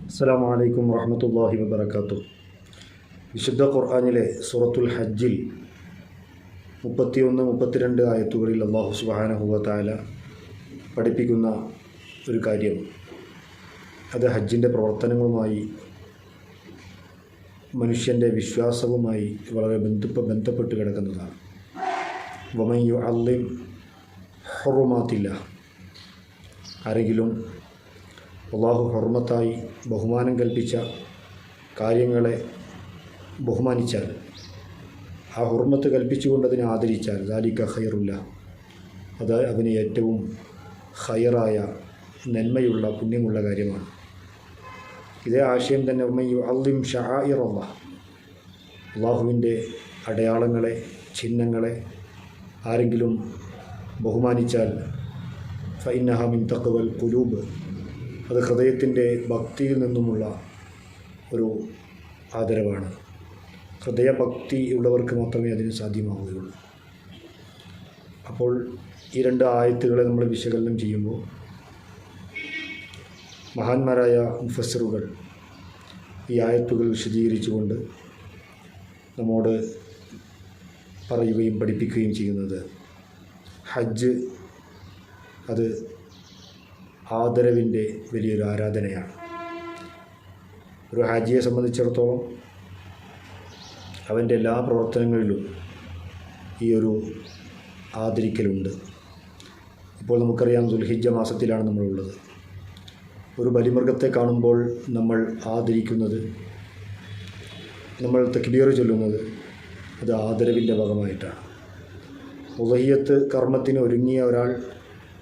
അസ്സലാമു അലൈക്കും വറഹ്മത്തുള്ളാഹി വബറകാതുഹു. വിശുദ്ധ ഖുർആനിലെ സൂറത്തുൽ ഹജ്ജിൽ 31-32 ആയത്തുകളിൽ അല്ലാഹു സുബ്ഹാനഹു വ തആല പഠിപ്പിക്കുന്ന ഒരു കാര്യം, അത് ഹജ്ജിൻ്റെ പ്രവർത്തനങ്ങളുമായി, മനുഷ്യൻ്റെ വിശ്വാസവുമായി വളരെ ബന്ധപ്പെട്ട് കിടക്കുന്നതാണ്. വമൻ യുഅള്ളിം ഹുറുമാത്തില്ലാഹ്, ആരെങ്കിലും അല്ലാഹു ഹുർമത്തായി ബഹുമാനം കൽപ്പിച്ച കാര്യങ്ങളെ ബഹുമാനിച്ചാൽ, ആ ഹുർമത്ത് കൽപ്പിച്ചുകൊണ്ട് അതിനെ ആദരിച്ചാൽ, ദാലിക ഖൈറുല്ല, അത് അവന് ഏറ്റവും ഖൈറായ, നന്മയുള്ള, പുണ്യമുള്ള കാര്യമാണ്. ഇതേ ആശയം തന്നെ വമൻ യുഅള്ളിം ശആഇറല്ലാഹ്, അല്ലാഹുവിൻ്റെ അടയാളങ്ങളെ, ചിഹ്നങ്ങളെ ആരെങ്കിലും ബഹുമാനിച്ചാൽ ഫഇന്നഹാ മിൻ തഖ്വൽ ഖുലൂബ്, അത് ഹൃദയത്തിൻ്റെ ഭക്തിയിൽ നിന്നുമുള്ള ഒരു ആദരവാണ്. ഹൃദയഭക്തി ഉള്ളവർക്ക് മാത്രമേ അതിന് സാധ്യമാവുകയുള്ളൂ. അപ്പോൾ ഈ രണ്ട് ആയത്തുകളെ നമ്മൾ വിശകലനം ചെയ്യുമ്പോൾ, മഹാന്മാരായ മുഫസ്സിറുകൾ ഈ ആയത്തുകൾ വിശദീകരിച്ചുകൊണ്ട് നമ്മോട് പറയുകയും പഠിപ്പിക്കുകയും ചെയ്യുന്നത്, ഹജ്ജ് അത് ആദരവിൻ്റെ വലിയൊരു ആരാധനയാണ്. ഒരു ഹാജിയെ സംബന്ധിച്ചിടത്തോളം അവൻ്റെ എല്ലാ പ്രവർത്തനങ്ങളിലും ഈ ഒരു ആദരിക്കലുണ്ട്. ഇപ്പോൾ നമുക്കറിയാം, ദുൽഹിജ്ജ മാസത്തിലാണ് നമ്മളുള്ളത്. ഒരു ബലിമൃഗത്തെ കാണുമ്പോൾ നമ്മൾ ആദരിക്കുന്നത്, നമ്മൾ തക്ബീർ ചൊല്ലുന്നത്, അത് ആദരവിൻ്റെ ഭാഗമായിട്ടാണ്. ഉളഹിയ്യത്ത് കർമ്മത്തിന് ഒരുങ്ങിയ ഒരാൾ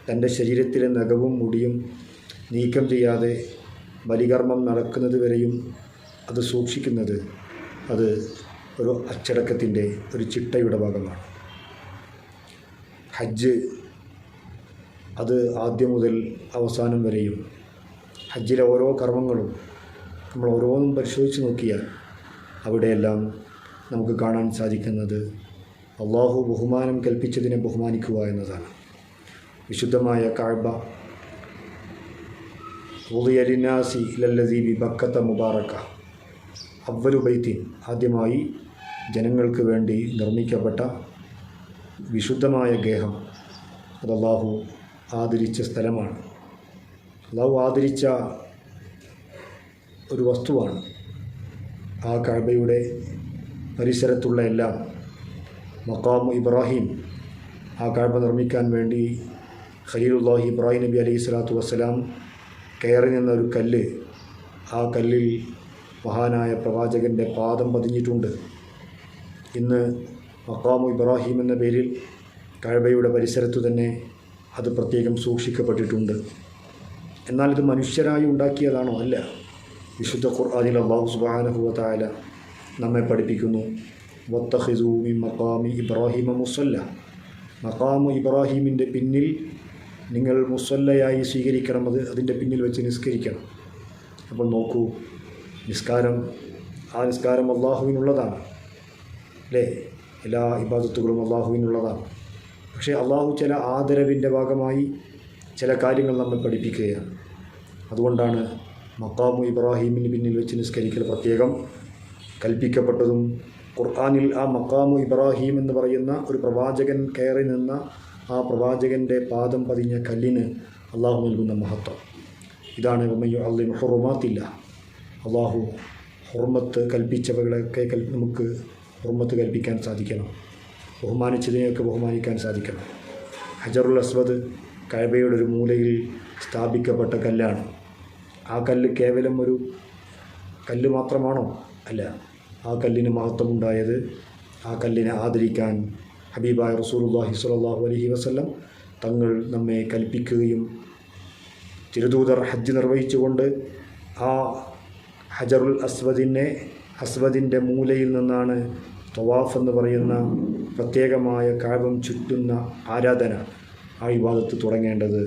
തൻ്റെ ശരീരത്തിലെ നഖവും മുടിയും നീക്കം ചെയ്യാതെ ബലികർമ്മം നടക്കുന്നത് വരെയും അത് സൂക്ഷിക്കുന്നത്, അത് ഒരു അച്ചടക്കത്തിൻ്റെ, ഒരു ചിട്ടയുടെ ഭാഗമാണ്. ഹജ്ജ് അത് ആദ്യം മുതൽ അവസാനം വരെയും, ഹജ്ജിലെ ഓരോ കർമ്മങ്ങളും നമ്മൾ ഓരോന്നും പരിശോധിച്ച് നോക്കിയാൽ അവിടെയെല്ലാം നമുക്ക് കാണാൻ സാധിക്കുന്നത് അള്ളാഹു ബഹുമാനം കൽപ്പിച്ചതിനെ ബഹുമാനിക്കുക എന്നതാണ്. വിശുദ്ധമായ കഅബ വുളിയ ലിന്നാസി ലല്ലദീ ബിബക്കത്ത മുബാറക, അവ്വലു ബൈത്തിൻ, ആദ്യമായി ജനങ്ങൾക്ക് വേണ്ടി നിർമ്മിക്കപ്പെട്ട വിശുദ്ധമായ ഗേഹം, അത് അല്ലാഹു ആദരിച്ച സ്ഥലമാണ്. അല്ലാഹു ആദരിച്ച ഒരു വസ്തുവാണ്. ആ കഅബയുടെ പരിസരത്തുള്ള എല്ലാം, മഖാം ഇബ്രാഹിം, ആ കഅബ നിർമ്മിക്കാൻ വേണ്ടി ഖലീലുല്ലാഹി ഇബ്രാഹിം നബി അലൈഹി സ്വലാത്തു വസ്സലാം കയറി നിന്ന ഒരു കല്ല്, ആ കല്ലിൽ മഹാനായ പ്രവാചകൻ്റെ പാദം പതിഞ്ഞിട്ടുണ്ട്. ഇന്ന് മഖാമു ഇബ്രാഹിം എന്ന പേരിൽ കഅബയുടെ പരിസരത്തു തന്നെ അത് പ്രത്യേകം സൂക്ഷിക്കപ്പെട്ടിട്ടുണ്ട്. എന്നാൽ ഇത് മനുഷ്യരായി ഉണ്ടാക്കിയതാണോ? അല്ല. വിശുദ്ധ ഖുർആനിൽ അല്ലാഹു സുബ്ഹാനഹു വ തആല നമ്മെ പഠിപ്പിക്കുന്നു, വത്തഖിസൂ മിൻ മഖാമി ഇബ്രാഹിമ മുസല്ല, മഖാമു ഇബ്രാഹിമിൻ്റെ പിന്നിൽ നിങ്ങൾ മുസല്ലയായി സ്വീകരിക്കണം, അതിൻ്റെ പിന്നിൽ വെച്ച് നിസ്കരിക്കണം. അപ്പോൾ നോക്കൂ, നിസ്കാരം, ആ നിസ്കാരം അള്ളാഹുവിനുള്ളതാണ്, അല്ലേ? എല്ലാ ഇബാദത്തുകളും അള്ളാഹുവിനുള്ളതാണ്. പക്ഷേ അള്ളാഹു ചില ആദരവിൻ്റെ ഭാഗമായി ചില കാര്യങ്ങൾ നമ്മെ പഠിപ്പിക്കുകയാണ്. അതുകൊണ്ടാണ് മഖാമു ഇബ്രാഹിമിന് പിന്നിൽ വെച്ച് നിസ്കരിക്കൽ പ്രത്യേകം കൽപ്പിക്കപ്പെട്ടതും. ഖുർആനിൽ ആ മഖാമു ഇബ്രാഹിം എന്ന് പറയുന്ന ഒരു പ്രവാചകൻ കയറി നിന്ന ആ പ്രവാചകൻ്റെ പാദം പതിഞ്ഞ കല്ലിന് അള്ളാഹു നൽകുന്ന മഹത്വം. ഇതാണ് വമൻ യുഅള്ളിം ഹുറുമാത്തില്ലാഹ്, അള്ളാഹു ഹുർമത്ത് കൽപ്പിച്ചവകളൊക്കെ നമുക്ക് ഹുർമത്ത് കൽപ്പിക്കാൻ സാധിക്കണം, ബഹുമാനിച്ചതിനെയൊക്കെ ബഹുമാനിക്കാൻ സാധിക്കണം. ഹജറുൽ അസ്വദ് കഅബയുടെ ഒരു മൂലയിൽ സ്ഥാപിക്കപ്പെട്ട കല്ലാണ്. ആ കല്ല് കേവലം ഒരു കല്ല് മാത്രമാണോ? അല്ല. ആ കല്ലിന് മഹത്വമുണ്ടായത്, ആ കല്ലിനെ ആദരിക്കാൻ ഹബീബായ റസൂലുള്ളാഹി സ്വല്ലല്ലാഹു അലൈഹി വസല്ലം തങ്ങൾ നമ്മെ കൽപ്പിക്കുകയും, തിരുദൂതർ ഹജ്ജ് നിർവഹിച്ചുകൊണ്ട് ആ ഹജറുൽ അസ്വദിൻ്റെ മൂലയിൽ നിന്നാണ് തവാഫ് എന്ന് പറയുന്ന പ്രത്യേകമായ കഅബം ചുറ്റുന്ന ആരാധന, ആ ഇബാദത്ത് തുടങ്ങേണ്ടത്.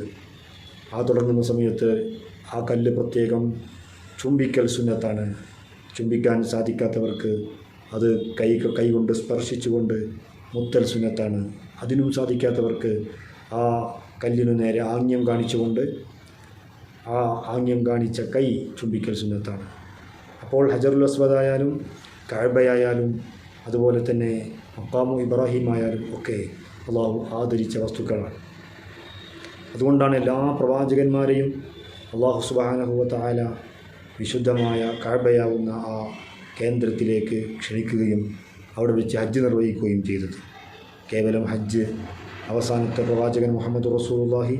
ആ തുടങ്ങുന്ന സമയത്ത് ആ കല്ല് പ്രത്യേകം ചുംബിക്കൽ സുന്നത്താണ്. ചുംബിക്കാൻ സാധിക്കാത്തവർക്ക് അത് കൈകൊണ്ട് സ്പർശിച്ചുകൊണ്ട് മുത്തൽ സുന്നത്താണ്. അതിനും സാധിക്കാത്തവർക്ക് ആ കല്ലിനു നേരെ ആംഗ്യം കാണിച്ചുകൊണ്ട് ആ ആംഗ്യം കാണിച്ച കൈ ചുംബിക്കൽ സുന്നത്താണ്. അപ്പോൾ ഹജറുൽ അസ്വദായാലും കഅബയായാലും അതുപോലെ തന്നെ മഖാമു ഇബ്രാഹിം ആയാലും ഒക്കെ അള്ളാഹു ആദരിച്ച വസ്തുക്കളാണ്. അതുകൊണ്ടാണ് എല്ലാ പ്രവാചകന്മാരെയും അള്ളാഹു സുബ്ഹാനഹു വ തആല വിശുദ്ധമായ കഅബയാവുന്ന ആ കേന്ദ്രത്തിലേക്ക് ക്ഷണിക്കുകയും അവിടെ വെച്ച് ഹജ്ജ് നിർവഹിക്കുകയും ചെയ്തത്. കേവലം ഹജ്ജ് അവസാനത്തെ പ്രവാചകൻ മുഹമ്മദ് റസൂലുള്ളാഹി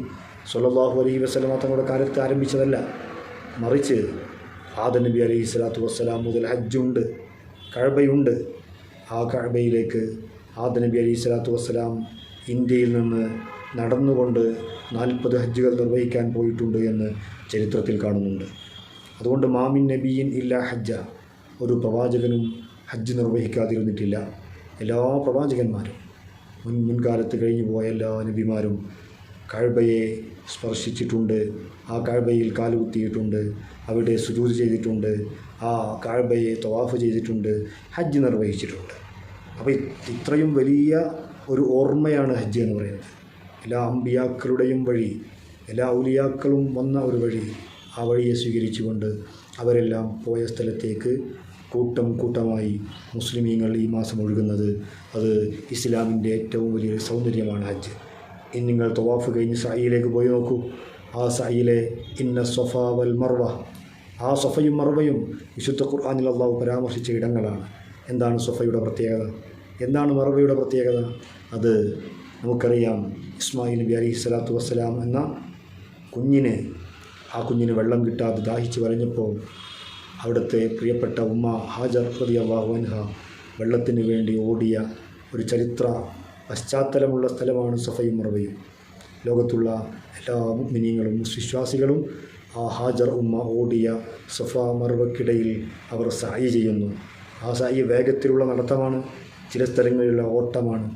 സ്വല്ലല്ലാഹു അലൈഹി വസല്ലമ തങ്ങളുടെ കാലത്ത് ആരംഭിച്ചതല്ല, മറിച്ച് ആദം നബി അലൈഹി സ്വലാത്തു വസ്സലാം മുതൽ ഹജ്ജുണ്ട്, കഅബയുണ്ട്. ആ കഅബയിലേക്ക് ആദം നബി അലൈഹി സ്വലാത്തു വസ്സലാം ഇന്ത്യയിൽ നിന്ന് നടന്നുകൊണ്ട് 40 ഹജ്ജുകൾ നിർവഹിക്കാൻ പോയിട്ടുണ്ട് എന്ന് ചരിത്രത്തിൽ കാണുന്നുണ്ട്. അതുകൊണ്ട് മാമിൻ നബിയിൻ ഇല്ലാ ഹജ്ജ, ഒരു പ്രവാചകനും ഹജ്ജ് നിർവഹിക്കാതിരുന്നിട്ടില്ല. എല്ലാ പ്രവാചകന്മാരും മുൻകാലത്ത് കഴിഞ്ഞു പോയ എല്ലാ നബിമാരും കഅബയെ സ്പർശിച്ചിട്ടുണ്ട്, ആ കഅബയിൽ കാലുകുത്തിയിട്ടുണ്ട്, അവിടെ സുജൂദ് ചെയ്തിട്ടുണ്ട്, ആ കഅബയെ തവാഫ് ചെയ്തിട്ടുണ്ട്, ഹജ്ജ് നിർവഹിച്ചിട്ടുണ്ട്. അപ്പോൾ ഇത്രയും വലിയ ഒരു ഓർമ്മയാണ് ഹജ്ജ് എന്ന് പറയുന്നത്. എല്ലാ അമ്പിയാക്കളുടെയും വഴി, എല്ലാ ഔലിയാക്കളും വന്ന ഒരു വഴി, ആ വഴിയെ സ്വീകരിച്ചുകൊണ്ട് അവരെല്ലാം പോയ സ്ഥലത്തേക്ക് കൂട്ടം കൂട്ടമായി മുസ്ലിമീങ്ങൾ ഈ മാസം ഒഴുകുന്നത്, അത് ഇസ്ലാമിൻ്റെ ഏറ്റവും വലിയൊരു സൗന്ദര്യമാണ് ഹജ്ജ്. ഇനി നിങ്ങൾ തവാഫ് കഴിഞ്ഞ് സഅയിലേക്ക് പോയി നോക്കൂ. ആ സഅയിലെ ഇന്ന സ്വഫ വൽ മർവ, ആ സ്വഫയും മർവയും വിശുദ്ധ ഖുർആനിൽ അല്ലാഹു പരാമർശിച്ച ഇടങ്ങളാണ്. എന്താണ് സ്വഫയുടെ പ്രത്യേകത? എന്താണ് മർവയുടെ പ്രത്യേകത? അത് നമുക്കറിയാം. ഇസ്മായിൽ നബി അലൈഹി സ്വലാത്തു വസ്സലാം എന്ന ആ കുഞ്ഞിന് വെള്ളം കിട്ടാതെ ദാഹിച്ച് വലഞ്ഞപ്പോൾ അവിടുത്തെ പ്രിയപ്പെട്ട ഉമ്മ ഹാജർ റളിയല്ലാഹു അൻഹ വെള്ളത്തിന് വേണ്ടി ഓടിയ ഒരു ചരിത്ര പശ്ചാത്തലമുള്ള സ്ഥലമാണ് സഫയും മർവയും. ലോകത്തുള്ള എല്ലാ മുഅ്മിനീങ്ങളും വിശ്വാസികളും ആ ഹാജർ ഉമ്മ ഓടിയ സഫ മർവക്കിടയിൽ അവർ സഅയ് ചെയ്യുന്നു. ആ സഅയ് വേഗത്തിലുള്ള നടത്തമാണ്, ചില സ്ഥലങ്ങളിലുള്ള ഓട്ടമാണ്.